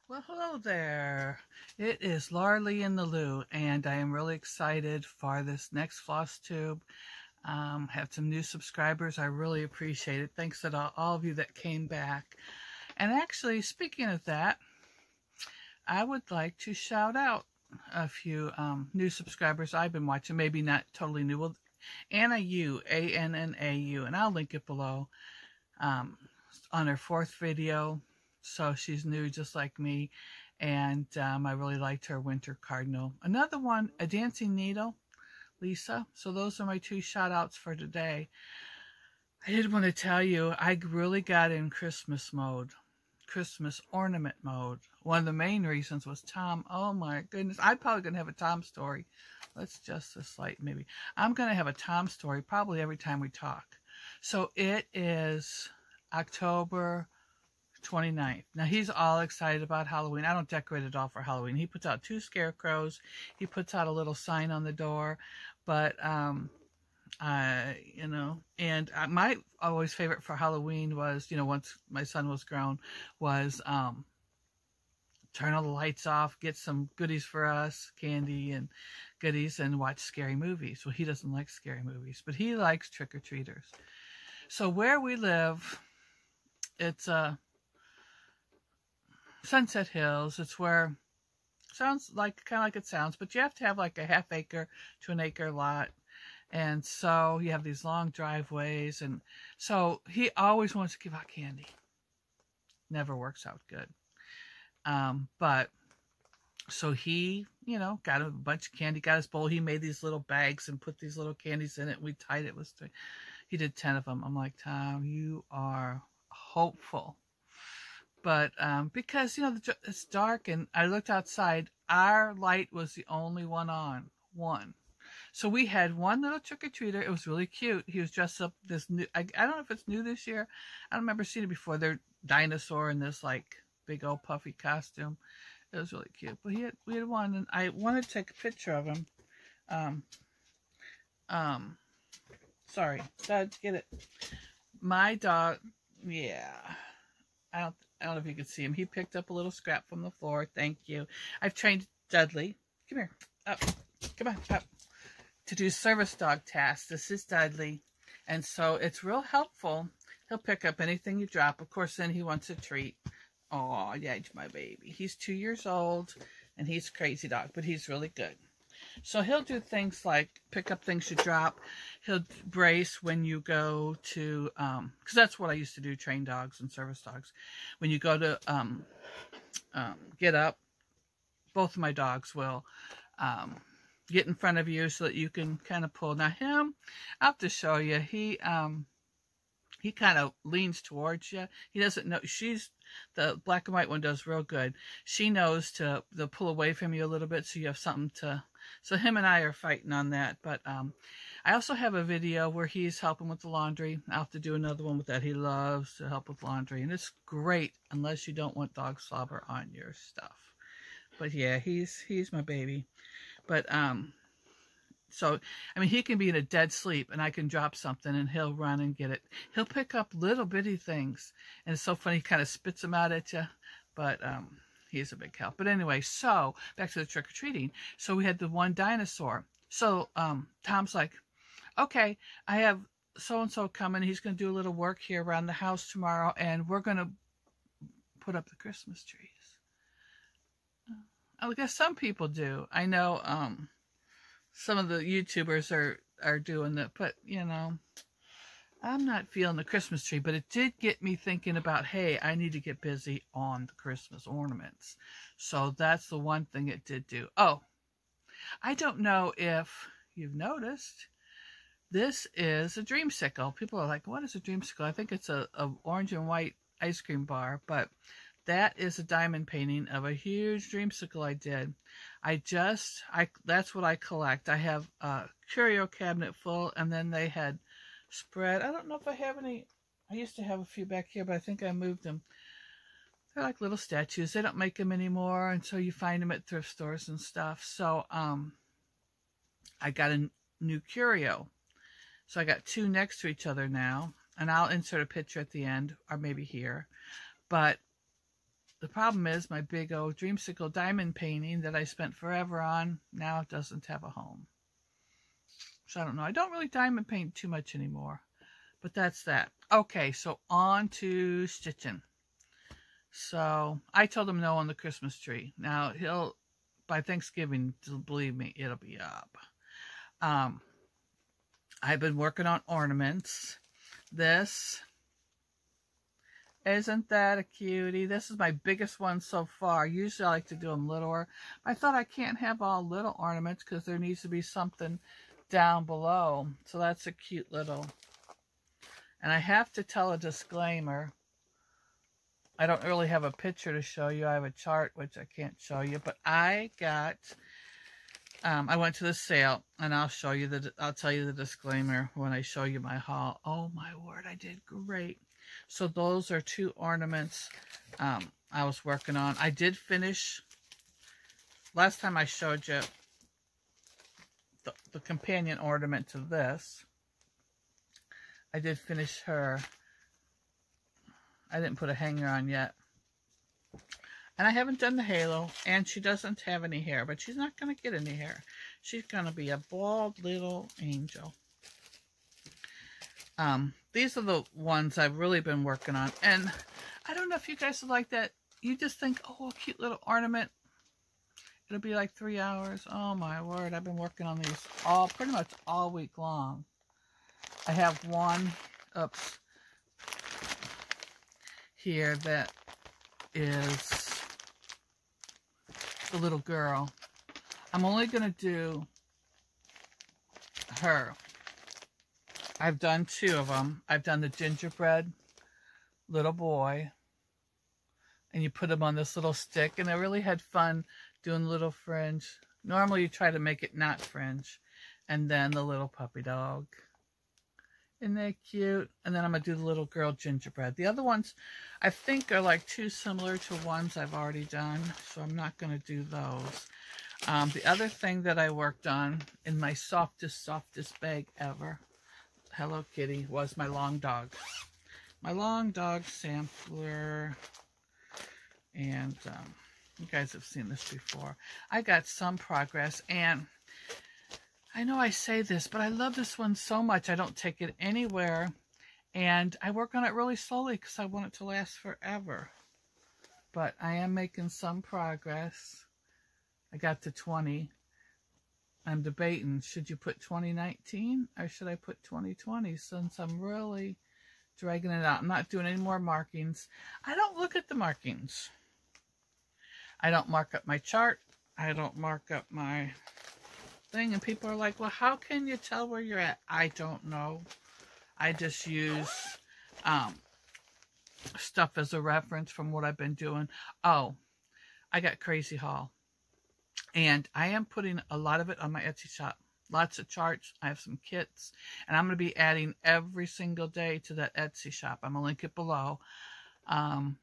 Well, hello there. It is Lauralei in the Loo, and I am really excited for this next Flosstube. Have some new subscribers. I really appreciate it. Thanks to all of you that came back. And actually, speaking of that, I would like to shout out a few new subscribers I've been watching. Maybe not totally new. Well, Anna U, A-N-N-A-U, and I'll link it below on her 4th video. So she's new just like me, and I really liked her winter cardinal. Another one, a dancing needle, Lisa. So those are my 2 shout outs for today. I did want to tell you, I really got in Christmas mode, Christmas ornament mode. One of the main reasons was Tom. Oh my goodness, I'm probably going to have a Tom story. Let's adjust this light maybe. I'm going to have a Tom story probably every time we talk. So it is October 29th. Now he's all excited about Halloween. I don't decorate it all for Halloween. He puts out 2 scarecrows. He puts out a little sign on the door. But you know, and my always favorite for Halloween was, you know, once my son was grown, was turn all the lights off, get some goodies for us, candy and goodies, and watch scary movies. Well, he doesn't like scary movies, but he likes trick-or-treaters. So where we live, it's Sunset Hills. It's where, sounds like, kind of like it sounds, but you have to have like a 1/2 acre to 1 acre lot. And so you have these long driveways. And so he always wants to give out candy. Never works out good. But so he, you know, got a bunch of candy, got his bowl. He made these little bags and put these little candies in it. We tied it with, he did 10 of them. I'm like, Tom, you are hopeful. But because, you know, it's dark and I looked outside, our light was the only one on. One. So we had one little trick-or-treater. It was really cute. He was dressed up this new, I don't know if it's new this year. I don't remember seeing it before. They're dinosaur in this like big old puffy costume. It was really cute. But we had one, and I wanted to take a picture of him. Sorry, Dad, get it. My dog, yeah. I don't know if you can see him. He picked up a little scrap from the floor. Thank you. I've trained Dudley. Come here. Up. Come on. Up. To do service dog tasks. This is Dudley. And so it's real helpful. He'll pick up anything you drop. Of course, then he wants a treat. Oh, yeah, my baby. He's 2 years old, and he's a crazy dog, but he's really good. So he'll do things like pick up things you drop. He'll brace when you go to, because that's what I used to do, train dogs and service dogs. When you go to get up, both of my dogs will get in front of you so that you can kind of pull. Now him, I'll have to show you, he kind of leans towards you. He doesn't know. The black and white one does real good. She knows to pull away from you a little bit so you have something to, so him and I are fighting on that. But I also have a video where he's helping with the laundry. I'll have to do another one with that. He loves to help with laundry, and it's great unless you don't want dog slobber on your stuff. But yeah, he's my baby. But so, I mean, he can be in a dead sleep and I can drop something and he'll run and get it. He'll pick up little bitty things. And it's so funny, he kind of spits them out at you. But he's a big help. But anyway, so back to the trick-or-treating. So we had the one dinosaur. So Tom's like, okay, I have so-and-so coming. He's going to do a little work here around the house tomorrow. And we're going to put up the Christmas trees. I guess some people do. I know some of the YouTubers are doing that, but you know, I'm not feeling the Christmas tree. But it did get me thinking about, hey, I need to get busy on the Christmas ornaments. So that's the one thing it did do. Oh, I don't know if you've noticed, this is a dreamsicle. People are like, what is a dreamsicle? I think it's a orange and white ice cream bar, but that is a diamond painting of a huge dreamsicle I did. That's what I collect. I have a curio cabinet full, and then they had spread. I don't know if I have any. I used to have a few back here, but I think I moved them. They're like little statues. They don't make them anymore, and so you find them at thrift stores and stuff. So I got a new curio. So I got 2 next to each other now, and I'll insert a picture at the end, or maybe here. But the problem is my big old dreamsicle diamond painting that I spent forever on now doesn't have a home. So I don't know. I don't really diamond paint too much anymore. But that's that. Okay, so on to stitching. So I told him no on the Christmas tree. Now he'll, by Thanksgiving, believe me, it'll be up. I've been working on ornaments. This, isn't that a cutie? This is my biggest one so far. Usually I like to do them littler. I thought I can't have all little ornaments because there needs to be something down below. So that's a cute little. And I have to tell a disclaimer. I don't really have a picture to show you. I have a chart, which I can't show you. But I got, I went to the sale, and I'll show you I'll tell you the disclaimer when I show you my haul. Oh my word, I did great. So those are 2 ornaments I was working on. I did finish, last time I showed you the companion ornament to this. I did finish her. I didn't put a hanger on yet. And I haven't done the halo, and she doesn't have any hair, but she's not going to get any hair. She's going to be a bald little angel. These are the ones I've really been working on. And I don't know if you guys are like that. You just think, oh, a cute little ornament. It'll be like 3 hours. Oh my word, I've been working on these pretty much all week long. I have one, here that is the little girl. I'm only going to do her. I've done 2 of them. I've done the gingerbread little boy. And you put him on this little stick. And I really had fun doing little fringe. Normally you try to make it not fringe. And then the little puppy dog. Isn't that cute? And then I'm going to do the little girl gingerbread. The other ones, I think, are like too similar to ones I've already done. So I'm not going to do those. The other thing that I worked on in my softest bag ever, Hello Kitty, was my long dog. My long dog sampler. And you guys have seen this before. I got some progress, and I know I say this, but I love this one so much. I don't take it anywhere, and I work on it really slowly because I want it to last forever. But I am making some progress. I got to 20. I'm debating, should you put 2019 or should I put 2020, since I'm really dragging it out. I'm not doing any more markings. I don't look at the markings. I don't mark up my chart. I don't mark up my thing. And people are like, well, how can you tell where you're at? I don't know. I just use stuff as a reference from what I've been doing. Oh, I got Crazy Haul. And I am putting a lot of it on my Etsy shop. Lots of charts. I have some kits. And I'm going to be adding every single day to that Etsy shop. I'm going to link it below. And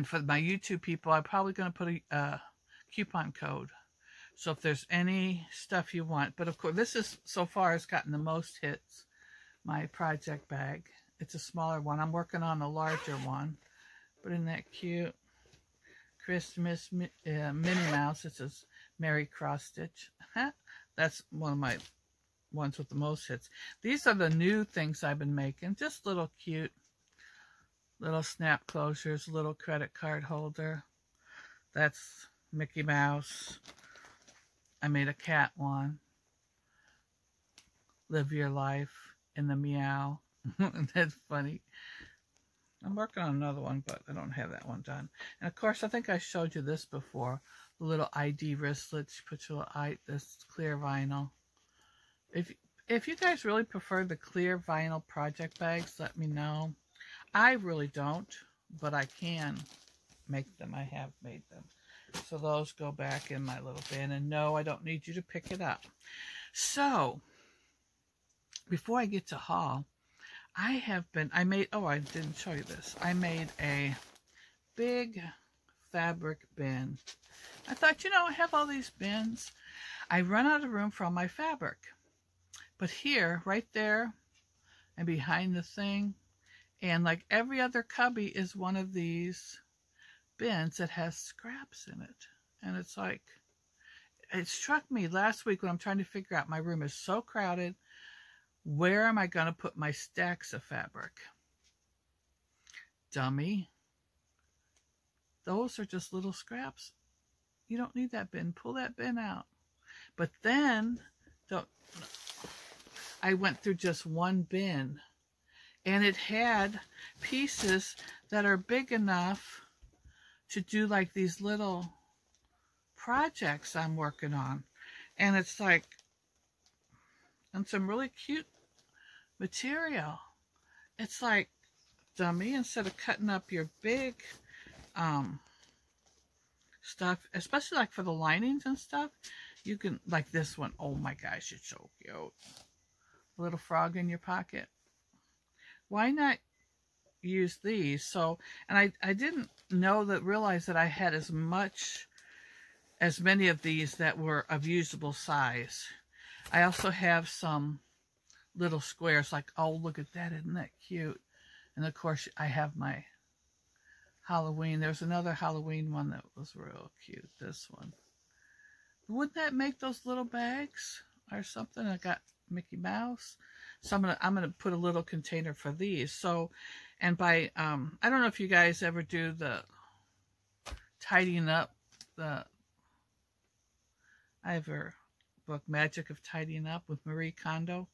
for my YouTube people, I'm probably going to put a coupon code. So if there's any stuff you want. But of course, this is, so far, has gotten the most hits. My project bag. It's a smaller one. I'm working on a larger one. But isn't that cute? Christmas Minnie Mouse. It says Merry Cross Stitch. That's one of my ones with the most hits. These are the new things I've been making. Just little cute, little snap closures, little credit card holder. That's Mickey Mouse. I made a cat one. Live your life in the meow. That's funny. I'm working on another one, but I don't have that one done. And of course, I think I showed you this before. The little ID wristlets. You put your this clear vinyl. If you guys really prefer the clear vinyl project bags, let me know. I really don't, but I can make them. I have made them. So those go back in my little bin. And no, I don't need you to pick it up. So, before I get to haul, I didn't show you this. I made a big fabric bin. I thought, I have all these bins. I run out of room for all my fabric. But here, right there, and behind the thing, and like every other cubby is one of these bins that has scraps in it. And it's like, it struck me last week when I'm trying to figure out, my room is so crowded. Where am I going to put my stacks of fabric? Dummy. Those are just little scraps. You don't need that bin. Pull that bin out. But then, I went through just one bin, and it had pieces that are big enough to do like these little projects I'm working on. And it's like, and some really cute material. It's like, dummy, instead of cutting up your big stuff, especially like for the linings and stuff, you can, like this one. Oh my gosh, it's so cute. A little frog in your pocket. Why not use these? So, and I didn't realize that I had as many of these that were of usable size. I also have some little squares, like, oh, look at that, isn't that cute? And of course, I have my Halloween. There's another Halloween one that was real cute, this one. Wouldn't that make those little bags or something? I got Mickey Mouse. So I'm gonna put a little container for these. So, and by I don't know if you guys ever do the tidying up, I have her book Magic of Tidying Up with Marie Kondo.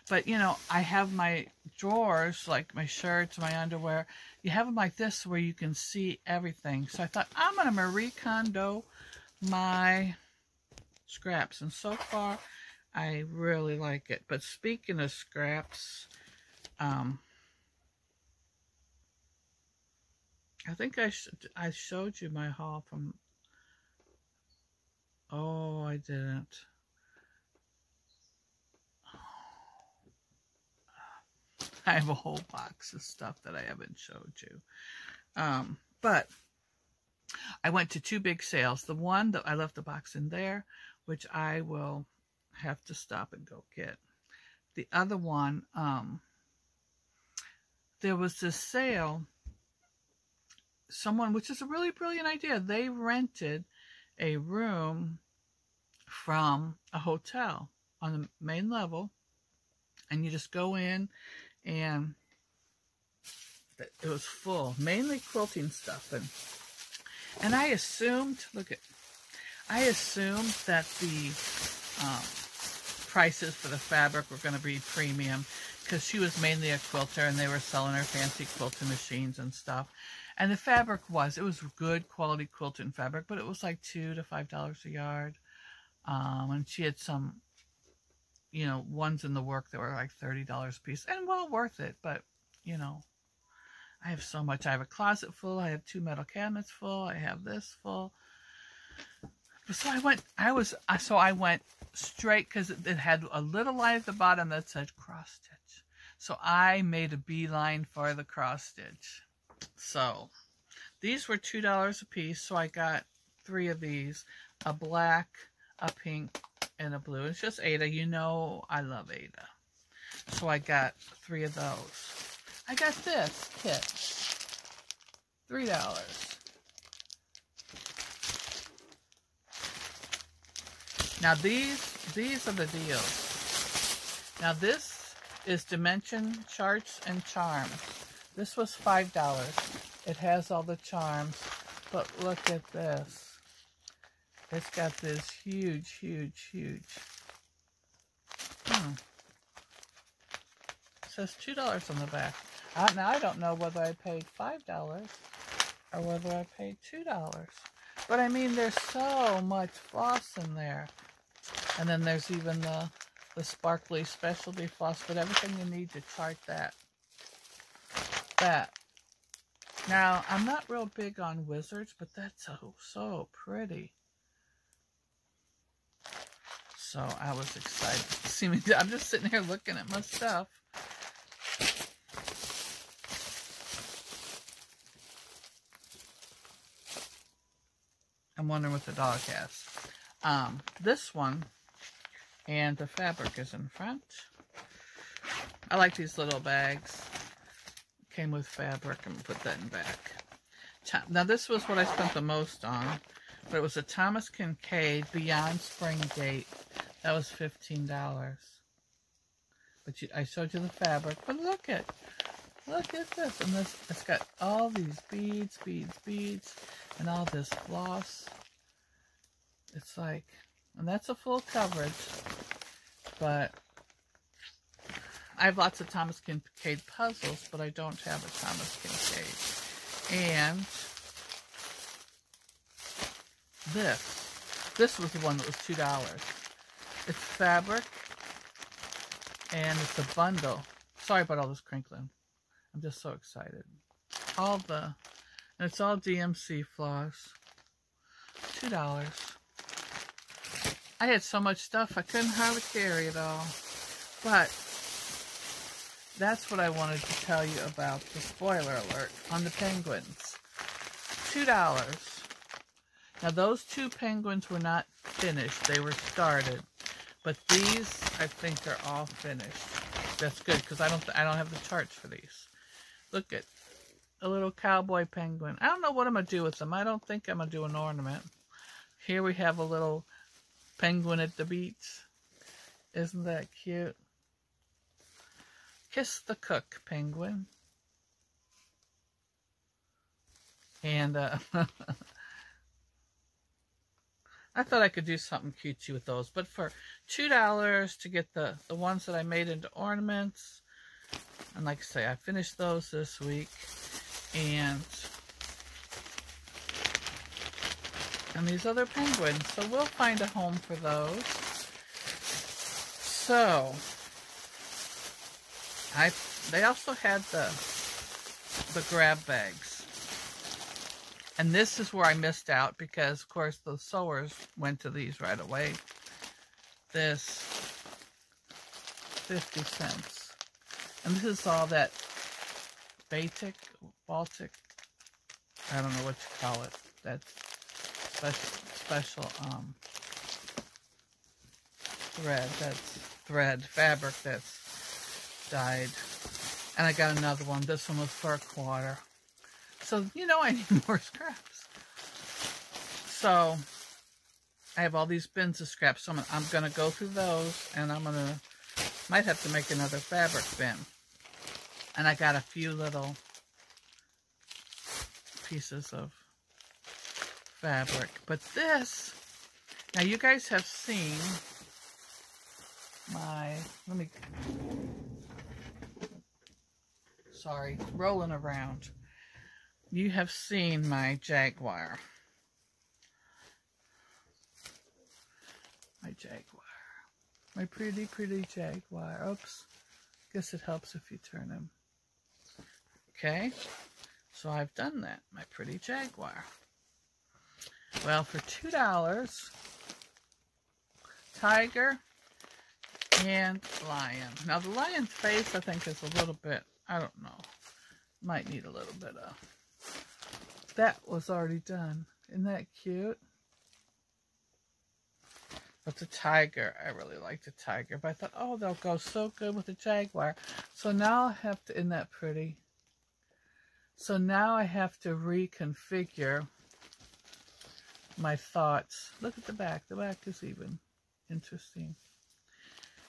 But you know, I have my drawers, like my shirts, my underwear. You have them like this where you can see everything. So I thought, I'm gonna Marie Kondo my scraps, and so far I really like it. But speaking of scraps, I think I showed you my haul from, oh, I didn't. I have a whole box of stuff that I haven't showed you. But I went to 2 big sales. The one that I left the box in there, which I will have to stop and go get. The other one, there was this sale. Someone, which is a really brilliant idea, they rented a room from a hotel on the main level, and you just go in, and it was full, mainly quilting stuff, and I assumed, I assumed that the prices for the fabric were going to be premium, because she was mainly a quilter and they were selling her fancy quilting machines and stuff. And the fabric it was good quality quilting fabric, but it was like $2 to $5 a yard. And she had some, you know, ones in the work that were like $30 a piece, and well worth it. But, you know, I have so much. I have a closet full. I have 2 metal cabinets full. I have this full. So I went straight, because it had a little line at the bottom that said cross stitch. So I made a beeline for the cross stitch. So these were $2 a piece. So I got 3 of these, a black, a pink, and a blue. It's just Ada. You know I love Ada. So I got 3 of those. I got this kit. $3. Now these are the deals. Now this is dimension charts and charms. This was $5. It has all the charms, but look at this. It's got this huge. It says $2 on the back. Now I don't know whether I paid $5 or whether I paid $2. But I mean, there's so much floss in there. And then there's even the sparkly specialty floss, but everything you need to chart that. Now, I'm not real big on wizards, but that's so pretty. So I was excited to see me. I'm just sitting here looking at my stuff. I'm wondering what the dog has. This one, and the fabric is in front. I like these little bags. Came with fabric, and put that in back. now this was what I spent the most on, but it was a Thomas Kincaid Beyond Spring Date. That was $15. But I showed you the fabric. But look at this. And this, it's got all these beads, and all this floss. It's like, and that's a full coverage. But I have lots of Thomas Kincaid puzzles, but I don't have a Thomas Kincaid. And this was the one that was $2. It's fabric, and it's a bundle. Sorry about all this crinkling. I'm just so excited. And it's all DMC floss. $2. I had so much stuff, I couldn't hardly carry it all. But that's what I wanted to tell you about the spoiler alert on the penguins. $2. Now those 2 penguins were not finished. They were started. But these, I think, are all finished. That's good, because I don't have the charts for these. Look at a little cowboy penguin. I don't know what I'm going to do with them. I don't think I'm going to do an ornament. Here we have a little penguin at the beach. Isn't that cute? Kiss the Cook penguin. And I thought I could do something cutesy with those. But for $2 to get the ones that I made into ornaments, and like I say, I finished those this week, and these other penguins. So we'll find a home for those. So they also had the grab bags. And this is where I missed out because, of course, the sewers went to these right away. This, 50 cents. And this is all that Baltic, I don't know what you call it. That special fabric that's dyed. And I got another one. This one was for $1. So, you know, I need more scraps. So, I have all these bins of scraps. So I'm going to go through those, and might have to make another fabric bin. And I got a few little pieces of fabric. But this, now you guys have seen my, rolling around. You have seen my Jaguar. My pretty, pretty Jaguar. Oops. Guess it helps if you turn him. Okay. So I've done that. My pretty Jaguar. Well, for $2, tiger and lion. Now, the lion's face, I think, is a little bit, I don't know. Might need a little bit of... That was already done. Isn't that cute? But the tiger, I really like the tiger. But I thought, oh, they'll go so good with the Jaguar. So now I have to, isn't that pretty? So now I have to reconfigure my thoughts. Look at the back. The back is even interesting.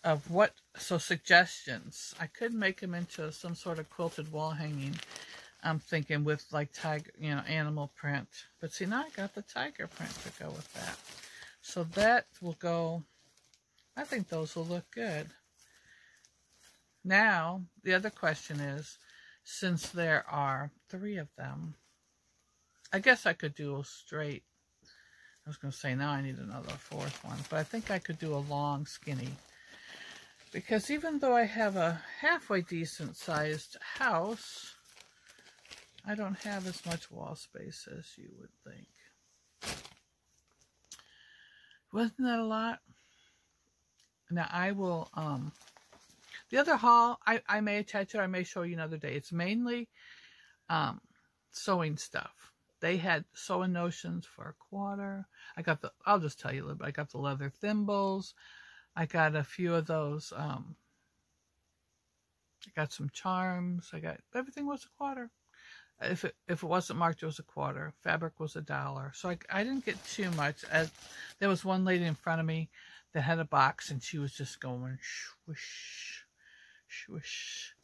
Of what, so suggestions. I could make them into some sort of quilted wall hanging. I'm thinking with like tiger, you know, animal print. But see, now I got the tiger print to go with that. So that will go, I think those will look good. Now, the other question is, since there are 3 of them, I guess I could do a straight, I was going to say now I need another 4th one, but I think I could do a long skinny. Because even though I have a halfway decent sized house, I don't have as much wall space as you would think. Wasn't that a lot? Now I will, the other haul, I may attach it, I may show you another day. It's mainly sewing stuff. They had sewing notions for $1. I got the, I'll just tell you a little bit. I got the leather thimbles. I got a few of those, I got some charms. I got, everything was $1. If it wasn't marked, it was $0.25. Fabric was $1. So I didn't get too much. There was one lady in front of me that had a box, and she was just going swish, swish.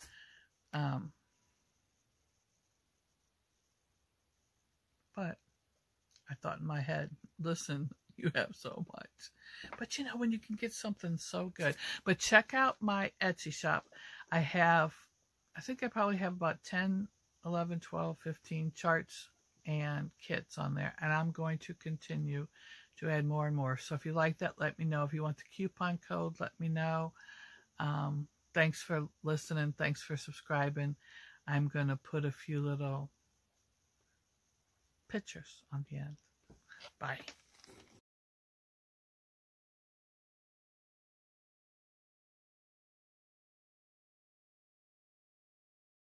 But I thought in my head, listen, you have so much. But you know, when you can get something so good. But check out my Etsy shop. I think I probably have about 10, 11, 12, 15 charts and kits on there. And I'm going to continue to add more and more. So if you like that, let me know. If you want the coupon code, let me know. Thanks for listening. Thanks for subscribing. I'm going to put a few little pictures on the end. Bye.